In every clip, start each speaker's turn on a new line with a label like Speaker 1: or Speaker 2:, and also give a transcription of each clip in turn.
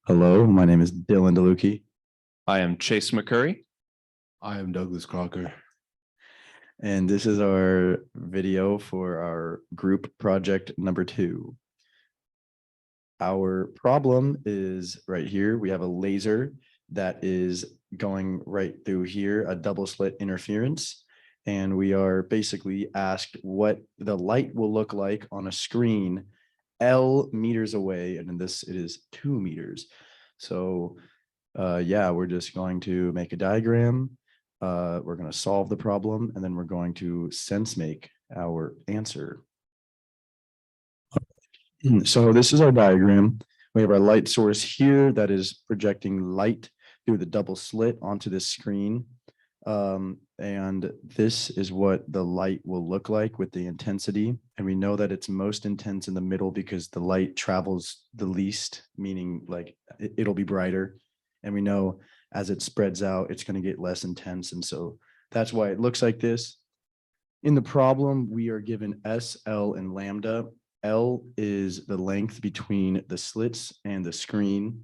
Speaker 1: Hello, my name is Dylan Delucchi,
Speaker 2: I am Chase McCurry.
Speaker 3: I am Douglas Crocker.
Speaker 1: and this is our video for our group project number 2. Our problem is right here. We have a laser that is going right through here, a double slit interference. And we are basically asked what the light will look like on a screen L meters away. And in this, it is 2 meters. So yeah, we're just going to make a diagram. We're going to solve the problem, and then we're going to sense make our answer. So this is our diagram. We have our light source here that is projecting light through the double slit onto this screen. And this is what the light will look like with the intensity. And we know that it's most intense in the middle because the light travels the least, meaning like it'll be brighter. And we know as it spreads out, it's going to get less intense. And so that's why it looks like this. In the problem, we are given S, L, and lambda. L is the length between the slits and the screen.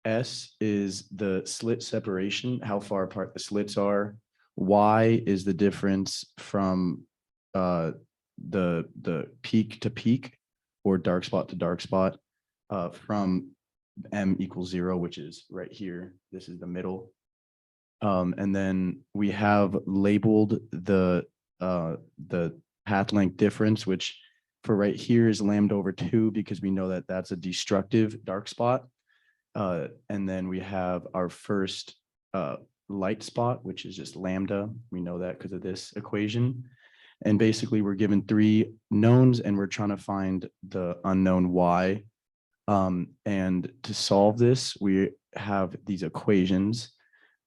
Speaker 1: S is the slit separation, how far apart the slits are. Y is the difference from the peak to peak or dark spot to dark spot from M equals 0, which is right here. This is the middle. And then we have labeled the path length difference, which for right here is lambda over 2, because we know that that's a destructive dark spot. And then we have our first light spot, which is just lambda. We know that because of this equation. And basically we're given 3 knowns and we're trying to find the unknown y. And to solve this, we have these equations.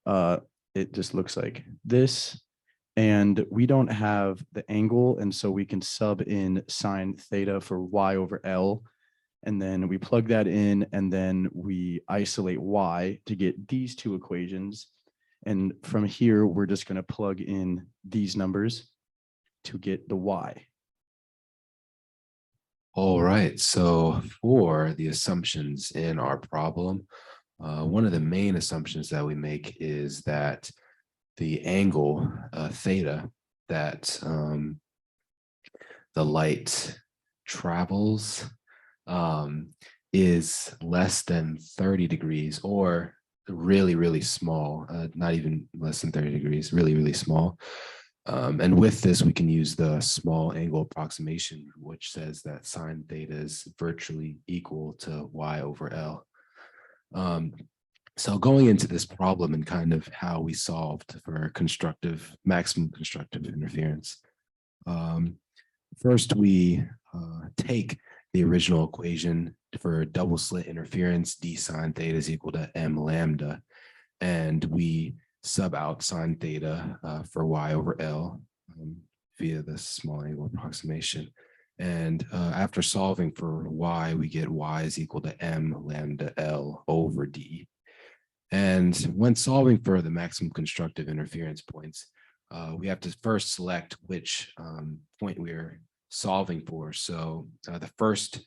Speaker 1: It just looks like this. And we don't have the angle, and so we can sub in sine theta for y over L. And then we plug that in, and then we isolate y to get these 2 equations. And from here, we're just going to plug in these numbers to get the y.
Speaker 3: All right, so for the assumptions in our problem, one of the main assumptions that we make is that the angle theta that the light travels is less than 30 degrees, or really small, not even less than 30 degrees, really small. And with this, we can use the small angle approximation, which says that sine theta is virtually equal to y over L. So going into this problem and kind of how we solved for maximum constructive interference. First, we take the original equation for double slit interference, d sine theta is equal to m lambda, and we sub out sine theta for y over L via this small angle approximation. And after solving for y, we get y is equal to m lambda L over d. And when solving for the maximum constructive interference points, we have to first select which point we're solving for. So the first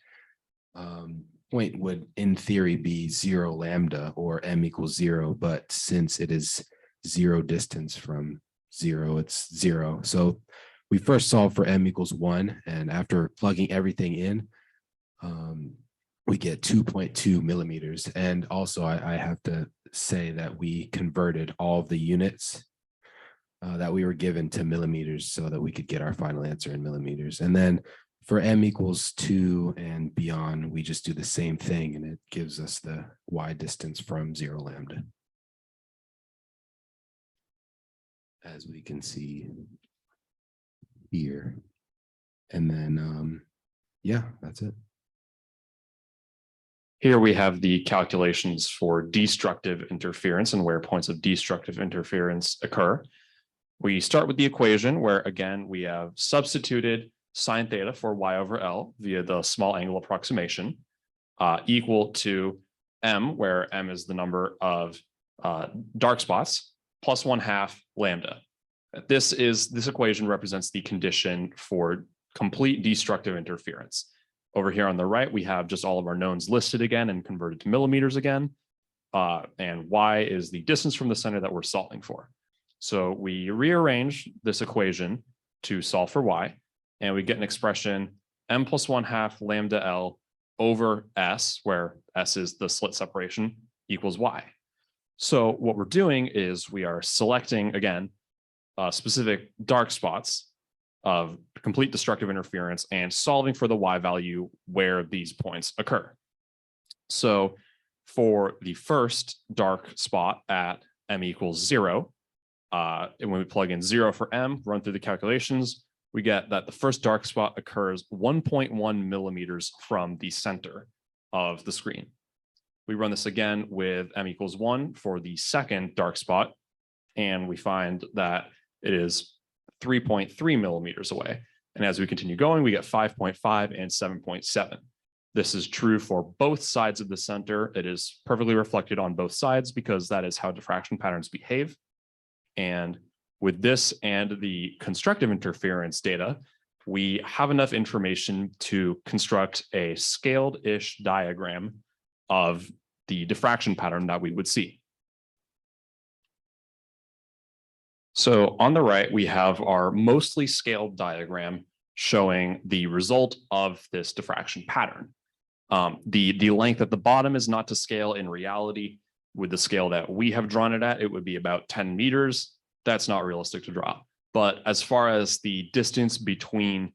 Speaker 3: point would, in theory, be 0 lambda, or m equals 0. But since it is 0 distance from 0, it's 0. So we first solve for m equals 1. And after plugging everything in, we get 2.2 millimeters. And also I have to say that we converted all of the units that we were given to millimeters so that we could get our final answer in millimeters. And then for m equals 2 and beyond, we just do the same thing, and it gives us the y distance from 0 lambda, as we can see here. And then, yeah, that's it.
Speaker 2: Here we have the calculations for destructive interference and where points of destructive interference occur. We start with the equation where, again, we have substituted sine theta for y over L via the small angle approximation, equal to m, where m is the number of dark spots, plus 1/2 lambda. This equation represents the condition for complete destructive interference. Over here on the right, we have just all of our knowns listed again and converted to millimeters again. And y is the distance from the center that we're solving for. So we rearrange this equation to solve for y, and we get an expression m plus 1/2 lambda L over S, where S is the slit separation, equals y. So what we're doing is we are selecting, again, specific dark spots of complete destructive interference and solving for the y value where these points occur. So for the first dark spot at m equals 0, and when we plug in 0 for m, run through the calculations, we get that the first dark spot occurs 1.1 millimeters from the center of the screen. We run this again with m equals 1 for the second dark spot, and we find that it is 3.3 millimeters away. And as we continue going, we get 5.5 and 7.7. This is true for both sides of the center. It is perfectly reflected on both sides because that is how diffraction patterns behave. And with this and the constructive interference data, we have enough information to construct a scaled-ish diagram of the diffraction pattern that we would see. So on the right, we have our mostly scaled diagram showing the result of this diffraction pattern. The length at the bottom is not to scale in reality. With the scale that we have drawn it at, it would be about 10 meters. That's not realistic to draw. But as far as the distance between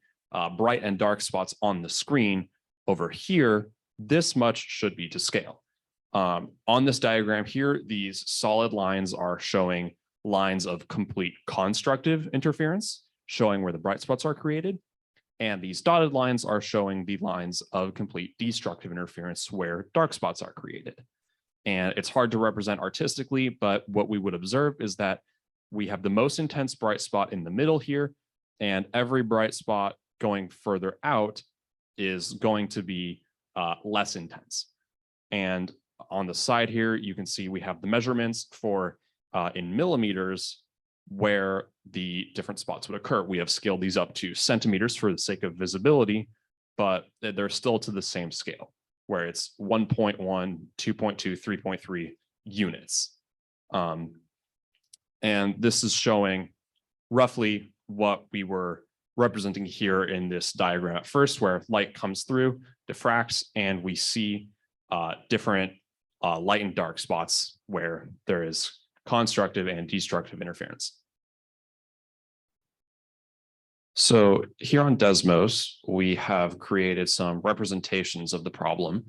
Speaker 2: bright and dark spots on the screen over here, this much should be to scale. On this diagram here, these solid lines are showing lines of complete constructive interference, showing where the bright spots are created. And these dotted lines are showing the lines of complete destructive interference where dark spots are created. And it's hard to represent artistically, but what we would observe is that we have the most intense bright spot in the middle here, and every bright spot going further out is going to be less intense. And on the side here, you can see we have the measurements for in millimeters where the different spots would occur. We have scaled these up to centimeters for the sake of visibility, but they're still to the same scale, where it's 1.1, 2.2, 3.3 units. And this is showing roughly what we were representing here in this diagram at first, where light comes through, diffracts, and we see different light and dark spots where there is constructive and destructive interference. So here on Desmos, we have created some representations of the problem.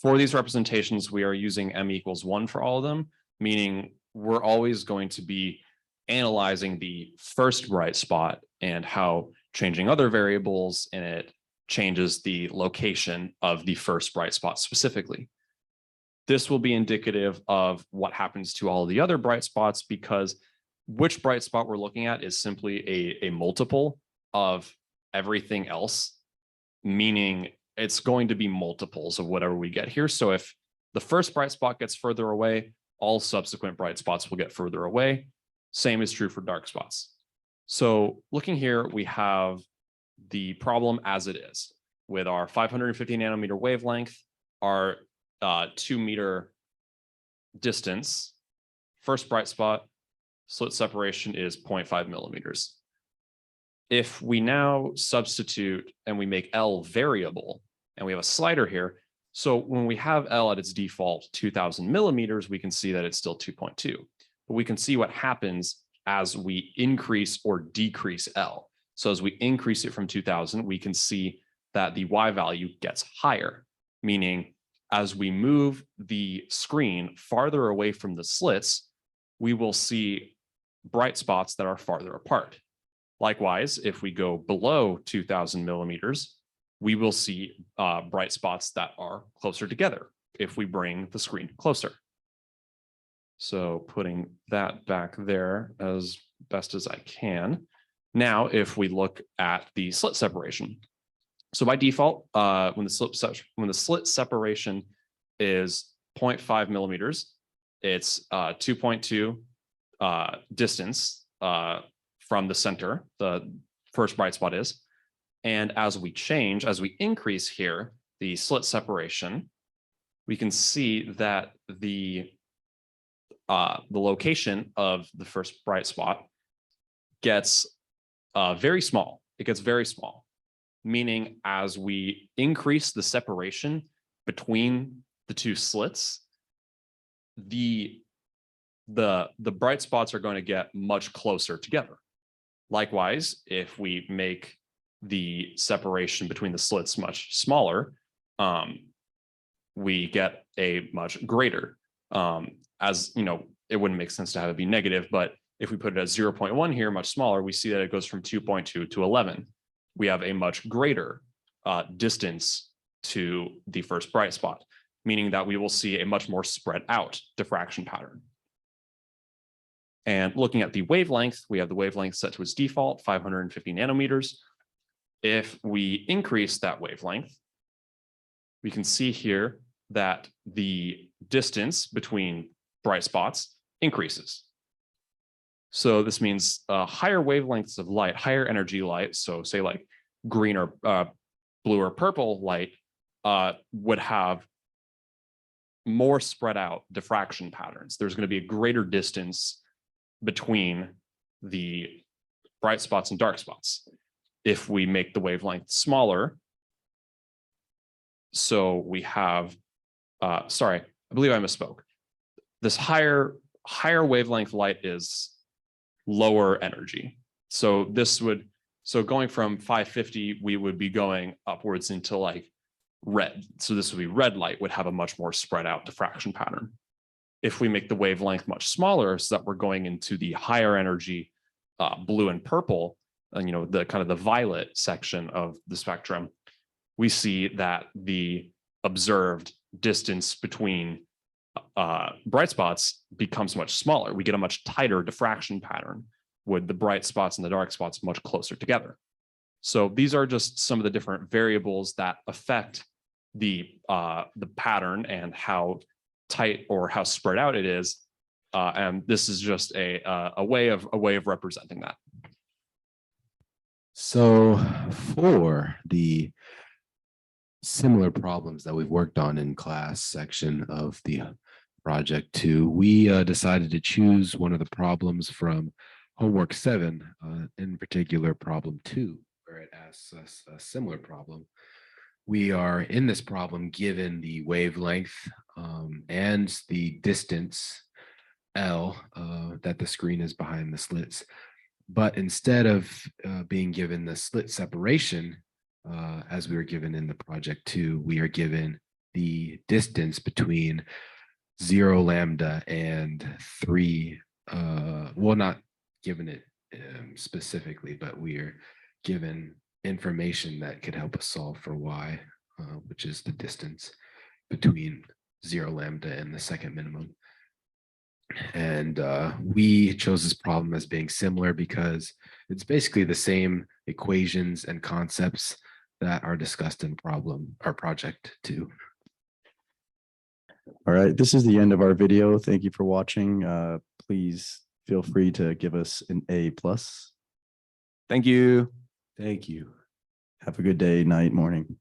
Speaker 2: For these representations, we are using m equals 1 for all of them, meaning we're always going to be analyzing the first bright spot and how changing other variables in it changes the location of the first bright spot specifically. This will be indicative of what happens to all the other bright spots, because which bright spot we're looking at is simply a multiple of everything else, meaning it's going to be multiples of whatever we get here. So if the first bright spot gets further away, all subsequent bright spots will get further away. Same is true for dark spots. So looking here, we have the problem as it is with our 550 nanometer wavelength, our 2 meter distance. First bright spot, slit separation is 0.5 millimeters. If we now substitute and we make L variable, and we have a slider here, so when we have L at its default 2000 millimeters, we can see that it's still 2.2. But we can see what happens as we increase or decrease L. So as we increase it from 2000, we can see that the Y value gets higher, meaning as we move the screen farther away from the slits, we will see bright spots that are farther apart. Likewise, if we go below 2000 millimeters, we will see bright spots that are closer together if we bring the screen closer. So putting that back there as best as I can. Now, if we look at the slit separation. So by default, when the slit separation is 0.5 millimeters, it's 2.2 distance from the center, the first bright spot is. And as we change, as we increase here, the slit separation, we can see that the location of the first bright spot gets very small. It gets very small, meaning as we increase the separation between the two slits, the bright spots are going to get much closer together. Likewise, if we make the separation between the slits much smaller, we get a much greater. As you know, it wouldn't make sense to have it be negative, but if we put it at 0.1 here, much smaller, we see that it goes from 2.2 to 11. We have a much greater distance to the first bright spot, meaning that we will see a much more spread out diffraction pattern. And looking at the wavelength, we have the wavelength set to its default, 550 nanometers. If we increase that wavelength, we can see here that the distance between bright spots increases. So this means higher wavelengths of light, higher energy light, so say like green or blue or purple light would have more spread out diffraction patterns. There's going to be a greater distance between the bright spots and dark spots. If we make the wavelength smaller, so we have, sorry, I believe I misspoke. This higher wavelength light is lower energy. So this would, so going from 550, we would be going upwards into like red. So this would be red light would have a much more spread out diffraction pattern. If we make the wavelength much smaller so that we're going into the higher energy blue and purple, and you know, the kind of the violet section of the spectrum, we see that the observed distance between bright spots becomes much smaller. We get a much tighter diffraction pattern with the bright spots and the dark spots much closer together. So these are just some of the different variables that affect the pattern and how tight or how spread out it is. And this is just a way of representing that.
Speaker 3: So for the similar problems that we've worked on in class section of the project 2, we decided to choose one of the problems from homework 7, in particular problem 2, where it asks us a similar problem. We are in this problem given the wavelength and the distance L that the screen is behind the slits. But instead of being given the slit separation, as we were given in the project 2, we are given the distance between 0 lambda and 3. Well, not given it specifically, but we are given information that could help us solve for y, which is the distance between 0 lambda and the second minimum. And we chose this problem as being similar because it's basically the same equations and concepts that are discussed in our project 2.
Speaker 1: All right, this is the end of our video. Thank you for watching. Please feel free to give us an A+.
Speaker 2: Thank you.
Speaker 3: Thank you.
Speaker 1: Have a good day, night, morning.